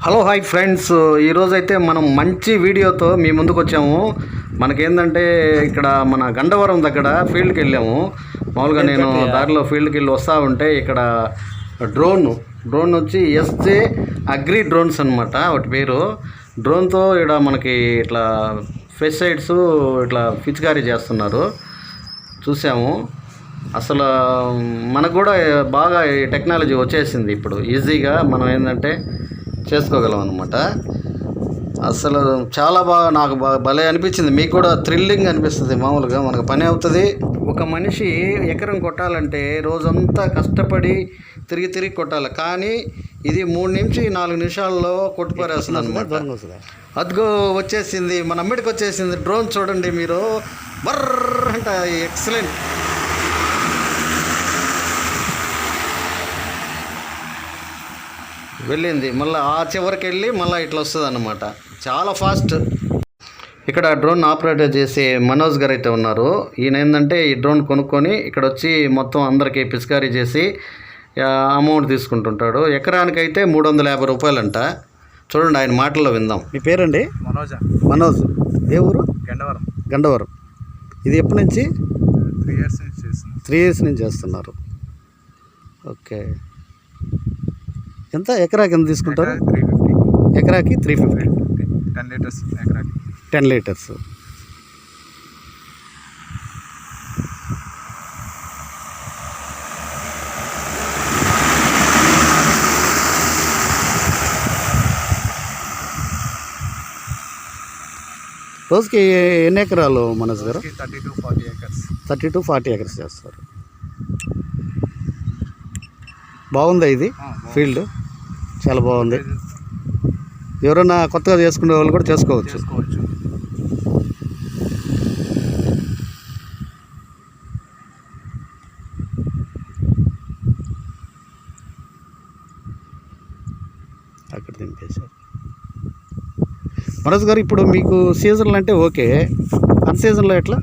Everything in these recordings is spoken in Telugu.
హలో హాయ్ ఫ్రెండ్స్, ఈరోజైతే మనం మంచి వీడియోతో మీ ముందుకు వచ్చాము. మనకేంటంటే ఇక్కడ మన గండవరం దగ్గర ఫీల్డ్కి వెళ్ళాము. మామూలుగా నేను దారిలో ఫీల్డ్కి వెళ్ళి వస్తూ ఉంటే ఇక్కడ డ్రోన్ వచ్చి ఎస్జే అగ్రి డ్రోన్స్ అనమాట వాటి పేరు. డ్రోన్తో ఇక్కడ మనకి ఇట్లా పెస్టిసైడ్స్ ఇట్లా పిచికారీ చేస్తున్నారు, చూసాము. అసలు మనకు కూడా బాగా టెక్నాలజీ వచ్చేసింది. ఇప్పుడు ఈజీగా మనం ఏంటంటే చేసుకోగలం అనమాట. అసలు చాలా బాగా నాకు భలే అనిపించింది. మీకు కూడా థ్రిల్లింగ్ అనిపిస్తుంది. మామూలుగా మనకు పని అవుతుంది. ఒక మనిషి ఎకరం కొట్టాలంటే రోజంతా కష్టపడి తిరిగి కొట్టాలి, కానీ ఇది 3-4 నిమిషాల్లో కొట్టుపారేస్తుంది అనమాట. అదిగో వచ్చేసింది, మన అమ్మిడికి వచ్చేసింది డ్రోన్. చూడండి మీరు, బర్ర అంట, ఎక్సలెంట్. వెళ్ళింది, మళ్ళీ ఆ చివరికి వెళ్ళి మళ్ళీ ఇట్లా వస్తుంది అన్నమాట. చాలా ఫాస్ట్. ఇక్కడ డ్రోన్ ఆపరేటర్ చేసే మనోజ్ గారు అయితే ఉన్నారు. ఈయన ఏంటంటే ఈ డ్రోన్ కొనుక్కొని ఇక్కడ వచ్చి మొత్తం అందరికీ పిచికారీ చేసి అమౌంట్ తీసుకుంటుంటాడు. ఎకరానికైతే 350 రూపాయలంట. చూడండి, ఆయన మాటల్లో విందాం. మీ పేరండి? మనోజ్. ఏ ఊరు? గండవరం. ఇది ఎప్పటి నుంచి? 3 ఇయర్స్ నుంచి చేస్తున్నారు. ఓకే. ఎంత ఎకరాకి ఎంత తీసుకుంటారు? ఎకరాకి 350. 10 లీటర్స్ ఎకరాకి. 10 లీటర్స్. రోజుకి ఎన్ని ఎకరాలు మనోజ్ గారు? 30 to 40 ఎకర్స్ చేస్తారు. బాగుందా ఇది ఫీల్డ్? చాలా బాగుంది. ఎవరైనా కొత్తగా చేసుకునే వాళ్ళు కూడా చేసుకోవచ్చు. అక్కడ దింపేశారు. మనోజ్ గారు, ఇప్పుడు మీకు సీజన్లో అంటే ఓకే, అన్ సీజన్లో ఎట్లా?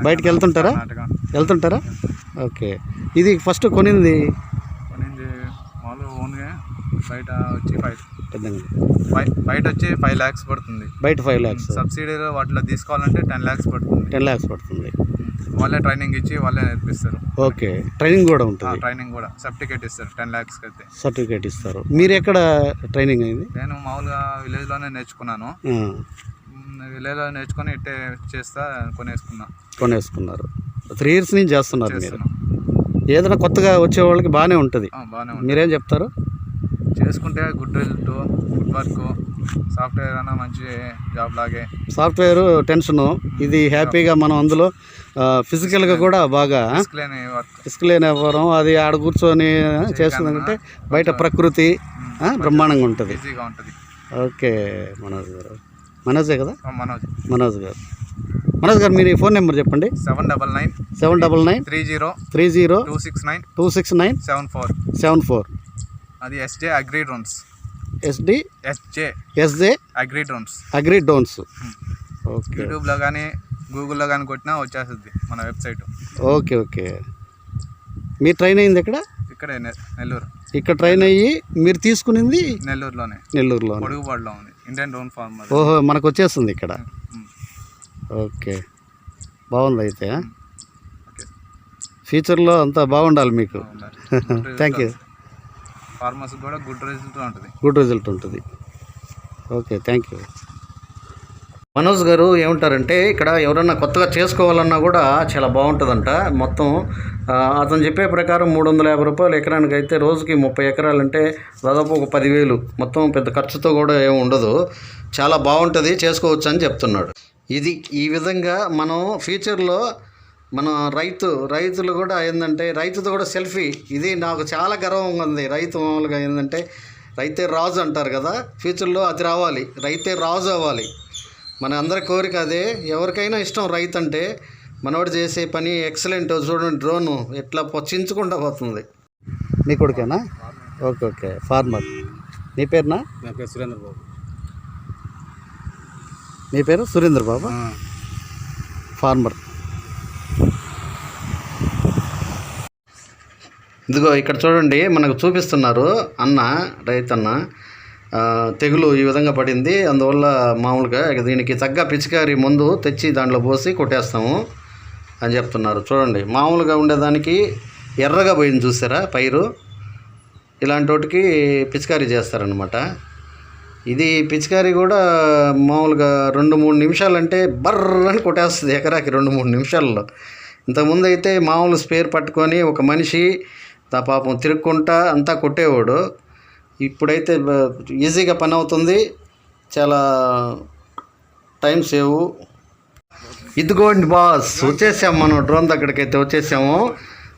బయటికి వెళ్తుంటారా? ఓకే. ఇది ఫస్ట్ కొనింది మామూలుగా ఓన్గా బయట వచ్చి 5 lakhs పడుతుంది. బయట 5 lakhs. సబ్సిడీలో వాటిలో తీసుకోవాలంటే 10 lakhs పడుతుంది. 10 lakhs పడుతుంది. వాళ్ళే ట్రైనింగ్ ఇచ్చి వాళ్ళే నేర్పిస్తారు. ఓకే, ట్రైనింగ్ కూడా ఉంటుంది. ట్రైనింగ్ కూడా సర్టిఫికేట్ ఇస్తారు. 10 lakhs అయితే సర్టిఫికేట్ ఇస్తారు. మీరు ఎక్కడ ట్రైనింగ్ అయింది? నేను మామూలుగా విలేజ్లోనే నేర్చుకున్నాను. విలేజ్లో నేర్చుకొని ఇట్టే చేస్తా కొనేసుకున్నారు. 3 years నుంచి చేస్తున్నారు మీరు. ఏదైనా కొత్తగా వచ్చే వాళ్ళకి బాగానే ఉంటుంది. మీరేం చెప్తారు? చేసుకుంటే good result, good work. Software అన్న మంచి జాబ్ లాగే. సాఫ్ట్వేర్ టెన్షను, ఇది హ్యాపీగా మనం అందులో ఫిజికల్గా కూడా బాగా రిస్క్ లేని వ్యాపారం. అది ఆడ కూర్చొని చేస్తుందంటే బయట ప్రకృతి బ్రహ్మాండంగా ఉంటుంది. ఓకే. మనోజే కదా? మనోజ్ గారు, మీరు ఫోన్ నెంబర్ చెప్పండి. 799 30 269 74. అది SJ agri drones. SJ agri drones. Okay. యూట్యూబ్లో కానీ గూగుల్లో కానీ కొట్టినా వచ్చేస్తుంది మన వెబ్సైట్. ఓకే. మీరు ట్రైన్ అయింది ఎక్కడ? ఇక్కడే నెల్లూరు. ఇక్కడ ట్రైన్ అయ్యి మీరు తీసుకునింది నెల్లూరులో పొడుగుపాడులో ఉంది ఇండియన్ డ్రోన్ ఫార్మర్. ఓహో, మనకు వచ్చేస్తుంది ఇక్కడ. ఓకే, బాగుంది. అయితే ఫ్యూచర్లో అంతా బాగుండాలి మీకు. Thank you. ఫార్మర్స్ కూడా గుడ్ రిజల్ట్ ఉంటుంది. Okay, thank you. మనోజ్ గారు ఏమంటారంటే, ఇక్కడ ఎవరన్నా కొత్తగా చేసుకోవాలన్నా కూడా చాలా బాగుంటుందంట. మొత్తం అతను చెప్పే ప్రకారం 350 రూపాయలు ఎకరానికి అయితే రోజుకి 30 ఎకరాలంటే దాదాపు ఒక 10,000. మొత్తం పెద్ద ఖర్చుతో కూడా ఏమి ఉండదు. చాలా బాగుంటుంది, చేసుకోవచ్చు అని చెప్తున్నాడు. ఇది ఈ విధంగా మనం ఫ్యూచర్లో మన రైతులు కూడా ఏంటంటే రైతుతో కూడా సెల్ఫీ. ఇది నాకు చాలా గర్వంగా ఉంది. రైతు మామూలుగా ఏంటంటే రైతే రాజు అంటారు కదా, ఫ్యూచర్లో అది రావాలి. రైతే రాజు అవ్వాలి. మన అందరి కోరిక అదే. ఎవరికైనా ఇష్టం రైతు అంటే. మనోడు చేసే పని ఎక్సలెంట్. చూడండి, డ్రోన్ ఎట్లా చించుకుంటూ పోతుంది. మీ కొడుకేనా? ఓకే. ఫార్మర్. నీ పేరునా? నా పేరు సురేంద్ర బాబు. మీ పేరు? సురేంద్ర బాబు. ఫార్మర్. ఇదిగో ఇక్కడ చూడండి మనకు చూపిస్తున్నారు అన్న రైతన్న తెగులు ఈ విధంగా పడింది, అందువల్ల మామూలుగా దీనికి తగ్గ పిచికారి మందు తెచ్చి దాంట్లో పోసి కొట్టేస్తాము అని చెప్తున్నారు. చూడండి మామూలుగా ఉండేదానికి ఎర్రగా పోయింది చూసారా పైరు, ఇలాంటి వాటికి పిచికారీ చేస్తారనమాట. ఇది పిచికారీ కూడా మామూలుగా 2-3 నిమిషాలంటే బర్రని కొట్టేస్తుంది ఎకరాకి 2-3 నిమిషాల్లో. ఇంతకుముందు అయితే మామూలు స్పేర్ పట్టుకొని ఒక మనిషి పాపం తిరుక్కుంటా అంతా కొట్టేవాడు. ఇప్పుడైతే ఈజీగా పని అవుతుంది, చాలా టైం సేవ్. ఇదిగోండి బాస్, వచ్చేసాము మనం డ్రోన్ దగ్గరికైతే వచ్చేసాము.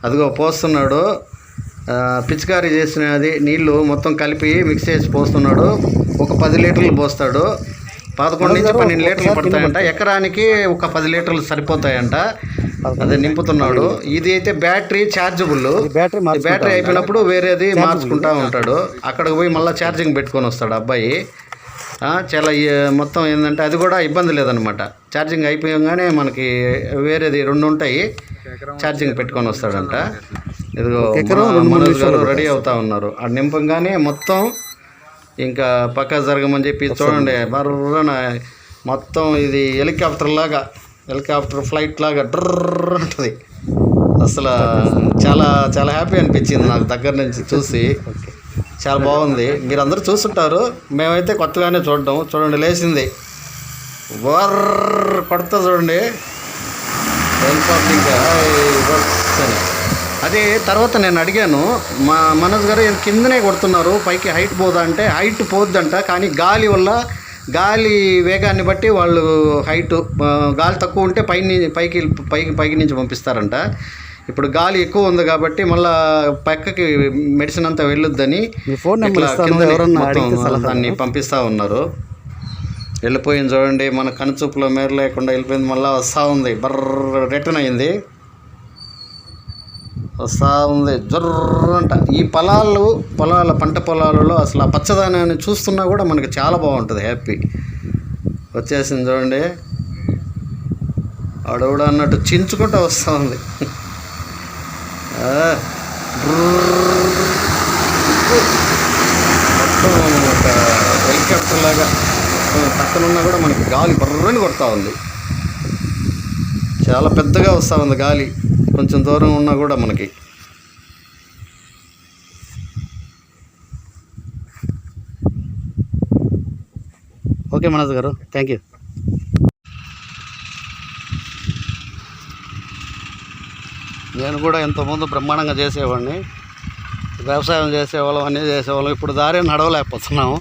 అదిగో పోస్తున్నాడు, పిచికారీ చేసినది నీళ్లు మొత్తం కలిపి మిక్స్ చేసి పోస్తున్నాడు. ఒక 10 లీటర్లు పోస్తాడు, 11 నుంచి 12 లీటర్లు పడతాయంట. ఎకరానికి ఒక 10 లీటర్లు సరిపోతాయంట. అదే నింపుతున్నాడు. ఇది అయితే బ్యాటరీ ఛార్జబుల్, బ్యాటరీ అయిపోయినప్పుడు వేరేది మార్చుకుంటా ఉంటాడు. అక్కడికి పోయి మళ్ళీ ఛార్జింగ్ పెట్టుకొని వస్తాడు అబ్బాయి. చాలా మొత్తం ఏంటంటే అది కూడా ఇబ్బంది లేదనమాట. ఛార్జింగ్ అయిపోయాగానే మనకి వేరేది 2 ఉంటాయి, ఛార్జింగ్ పెట్టుకొని వస్తాడంట. ఇదిగో మనోజ్ గారు రెడీ అవుతా ఉన్నారు. ఆ నింపంగానే మొత్తం ఇంకా పక్క జరగమని చెప్పి చూడండి, బర్రన మొత్తం ఇది హెలికాప్టర్ ఫ్లైట్ లాగా డ్రర్ ఉంటుంది. అసలు చాలా చాలా హ్యాపీ అనిపించింది నాకు దగ్గర నుంచి చూసి, చాలా బాగుంది. మీరు అందరూ చూస్తుంటారు, మేమైతే కొత్తగానే చూడడం. చూడండి లేచింది వర్ర కొడతా చూడండి హెలికాప్టర్ అని. అదే తర్వాత నేను అడిగాను మా మనోజ్ గారు, కిందనే కొడుతున్నారు పైకి హైట్ పోదా అంటే హైట్ పోద్దంట, కానీ గాలి వల్ల గాలి వేగాన్ని బట్టి వాళ్ళు హైట్ గాలి తక్కువ ఉంటే పైకి నుంచి పంపిస్తారంట. ఇప్పుడు గాలి ఎక్కువ ఉంది కాబట్టి మళ్ళీ పక్కకి మెడిసిన్ అంతా వెళ్ళొద్దని దాన్ని పంపిస్తూ ఉన్నారు. వెళ్ళిపోయింది చూడండి, మన కనుచూపులో మేర లేకుండా వెళ్ళిపోయింది. మళ్ళీ వస్తూ ఉంది, బర్ర రిటర్న్ అయింది, వస్తూ ఉంది జర్రంట. ఈ పంట పొలాలలో అసలు ఆ పచ్చదనాన్ని చూస్తున్నా కూడా మనకి చాలా బాగుంటుంది, హ్యాపీ. వచ్చేసింది చూడండి, ఆడవిడ అన్నట్టు చించుకుంటూ వస్తూ ఉంది. మొత్తం ఒక హెలికాప్టర్ లాగా పక్కనున్నా కూడా మనకి గాలి బర్రని కొడతా ఉంది. చాలా పెద్దగా వస్తూ ఉంది గాలి, కొంచెం దూరం ఉన్నా కూడా మనకి. ఓకే మనోజ్ గారు, థ్యాంక్ యూ. నేను కూడా ఎంతోమంది బ్రహ్మాండంగా చేసేవాడిని, వ్యవసాయం చేసేవాళ్ళం, అన్నీ చేసేవాళ్ళం. ఇప్పుడు దారే నడవలేకపోతున్నాము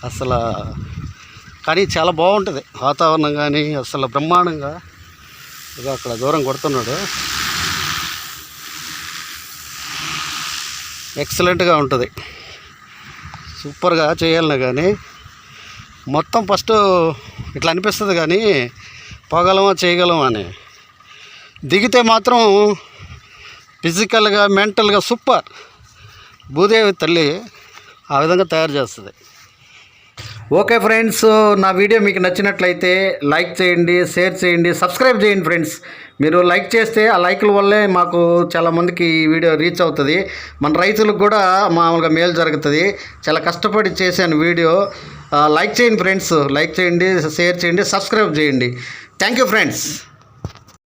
అసలు. కానీ చాలా బాగుంటుంది వాతావరణం కానీ, అసలు బ్రహ్మాండంగా. ఇక అక్కడ దూరం కొడుతున్నాడు, ఎక్సలెంట్గా ఉంటుంది, సూపర్గా చేయాలన్నా. కానీ మొత్తం ఫస్ట్ ఇట్లా అనిపిస్తుంది, కానీ పోగలమా చేయగలమా అని. దిగితే మాత్రం ఫిజికల్గా మెంటల్గా సూపర్. భూదేవి తల్లి ఆ విధంగా తయారు చేస్తుంది. ఓకే ఫ్రెండ్స్, నా వీడియో మీకు నచ్చినట్లయితే లైక్ చేయండి, షేర్ చేయండి, సబ్స్క్రైబ్ చేయండి ఫ్రెండ్స్. మీరు లైక్ చేస్తే ఆ లైకుల వల్లే మాకు చాలామందికి ఈ వీడియో రీచ్ అవుతుంది. మన రైతులకు కూడా మామూలుగా మేలు జరుగుతుంది. చాలా కష్టపడి చేశాను వీడియో. లైక్ చేయండి ఫ్రెండ్స్, లైక్ చేయండి, షేర్ చేయండి, సబ్స్క్రైబ్ చేయండి. Thank you friends.